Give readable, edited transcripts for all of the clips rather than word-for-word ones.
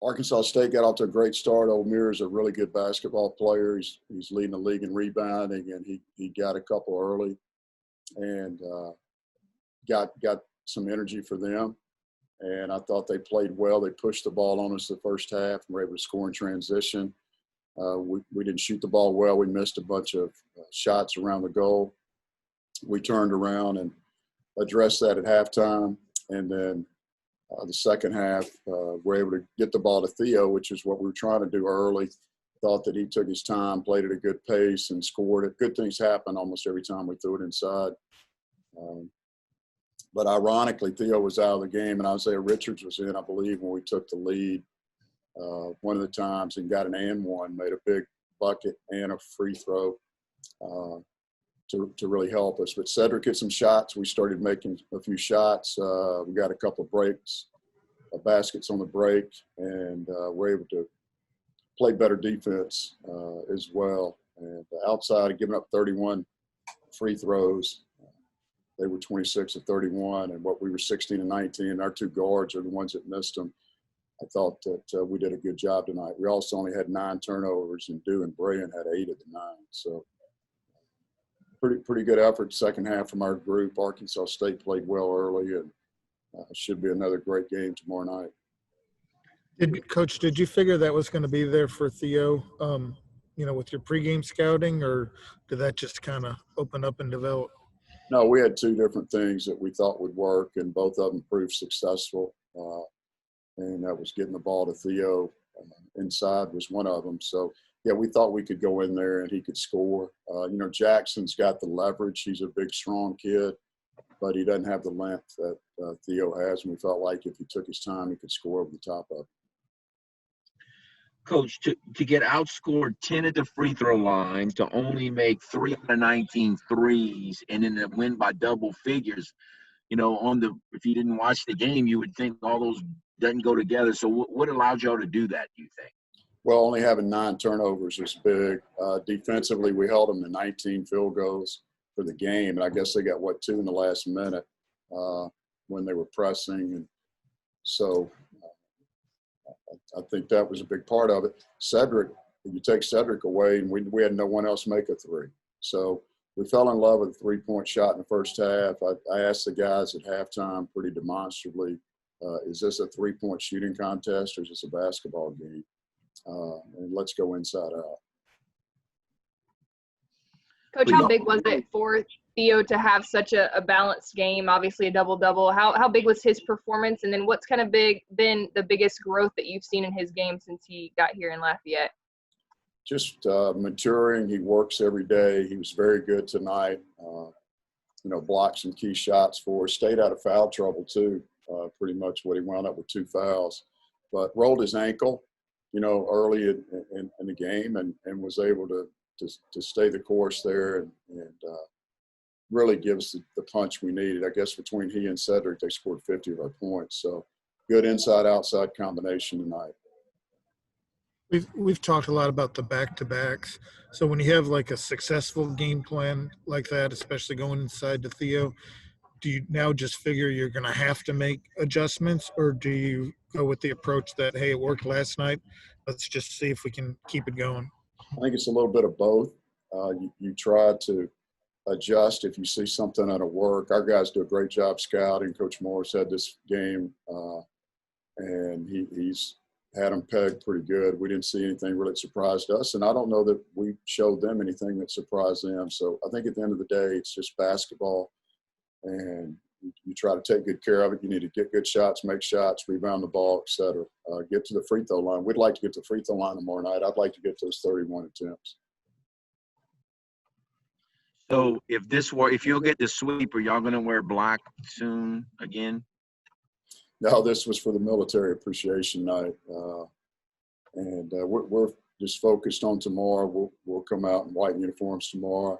Arkansas State got off to a great start. Old Mirror's a really good basketball player. He's leading the league in rebounding, and he got a couple early and got some energy for them. And I thought they played well. They pushed the ball on us the first half and were able to score in transition. We didn't shoot the ball well. We missed a bunch of shots around the goal. We turned around and addressed that at halftime. And then the second half, we're able to get the ball to Theo, which is what we were trying to do early. Thought that he took his time, played at a good pace, and scored it. Good things happen almost every time we threw it inside. But ironically, Theo was out of the game, and Isaiah Richards was in, I believe, when we took the lead one of the times and got an and one, made a big bucket and a free throw to really help us. But Cedric hit some shots. We started making a few shots. We got a couple of breaks, baskets on the break, and we're able to play better defense as well. And outside of giving up 31 free throws, they were 26 of 31, and what we were 16 and 19. Our two guards are the ones that missed them. I thought that we did a good job tonight. We also only had 9 turnovers, and Dew and Brayan had 8 of the 9. So pretty good effort second half from our group. Arkansas State played well early, and should be another great game tomorrow night. Coach, did you figure that was going to be there for Theo, with your pregame scouting, or did that just kind of open up and develop? No, we had 2 different things that we thought would work, and both of them proved successful. And that was getting the ball to Theo inside was one of them. So, yeah, we thought we could go in there and he could score. Jackson's got the leverage. He's a big, strong kid, but he doesn't have the length that Theo has. And we felt like if he took his time, he could score over the top of it. Coach, to get outscored 10 at the free throw line, to only make 3 out of 19 threes, and then to win by double figures, if you didn't watch the game, you would think all those doesn't go together. So what allowed y'all to do that, do you think? Well, only having 9 turnovers is big. Defensively, we held them to 19 field goals for the game, and I guess they got, 2 in the last minute when they were pressing. And so I think that was a big part of it. Cedric, if you take Cedric away, and we had no one else make a 3. So we fell in love with the 3-point shot in the first half. I asked the guys at halftime pretty demonstrably, is this a 3-point shooting contest or is this a basketball game? And let's go inside out. Coach, how big was it for Theo to have such a balanced game, obviously a double-double? How big was his performance? And then what's kind of been the biggest growth that you've seen in his game since he got here in Lafayette? Just maturing. He works every day. He was very good tonight. Blocked some key shots for us. Stayed out of foul trouble too. Pretty much what he wound up with 2 fouls, but rolled his ankle, early in the game and was able to stay the course there and really gives the punch we needed. I guess between he and Cedric, they scored 50 of our points. So good inside-outside combination tonight. We've talked a lot about the back-to-backs. So when you have like a successful game plan like that, especially going inside to Theo, do you now just figure you're going to have to make adjustments, or do you go with the approach that, hey, it worked last night, let's just see if we can keep it going? I think it's a little bit of both. You try to adjust if you see something that'll work. Our guys do a great job scouting. Coach Morris had this game, and he's had them pegged pretty good. We didn't see anything really that surprised us, and I don't know that we showed them anything that surprised them. So I think at the end of the day, it's just basketball, and you try to take good care of it. You need to get good shots, make shots, rebound the ball, et cetera. Get to the free throw line. We'd like to get to the free throw line tomorrow night. I'd like to get those 31 attempts. So if you'll get the sweep, are y'all going to wear black soon again? No, this was for the military appreciation night. And we're just focused on tomorrow. We'll come out in white uniforms tomorrow.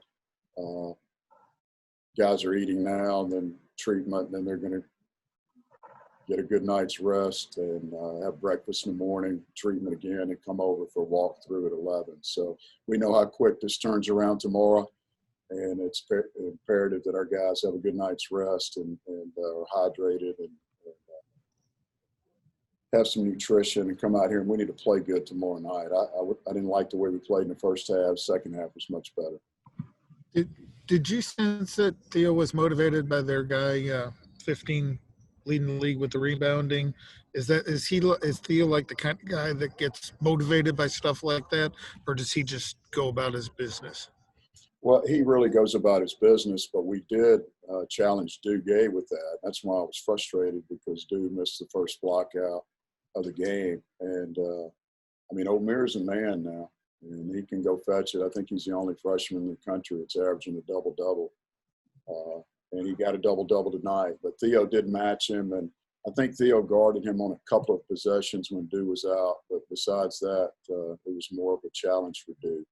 Guys are eating now, and then treatment, and then they're going to get a good night's rest and have breakfast in the morning, treatment again, and come over for a walk through at 11. So we know how quick this turns around tomorrow, and it's imperative that our guys have a good night's rest and are hydrated and have some nutrition and come out here and we need to play good tomorrow night. I didn't like the way we played in the first half. Second half was much better. Did you sense that Theo was motivated by their guy, 15, leading the league with the rebounding? Is Theo like the kind of guy that gets motivated by stuff like that, or does he just go about his business? Well, he really goes about his business, but we did challenge Duguay with that. That's why I was frustrated, because Dude missed the first block out of the game. And, I mean, O'Meara's a man now, and he can go fetch it. I think he's the only freshman in the country that's averaging a double-double. And he got a double-double tonight. But Theo did match him, and I think Theo guarded him on a couple of possessions when Dude was out. But besides that, it was more of a challenge for Dude.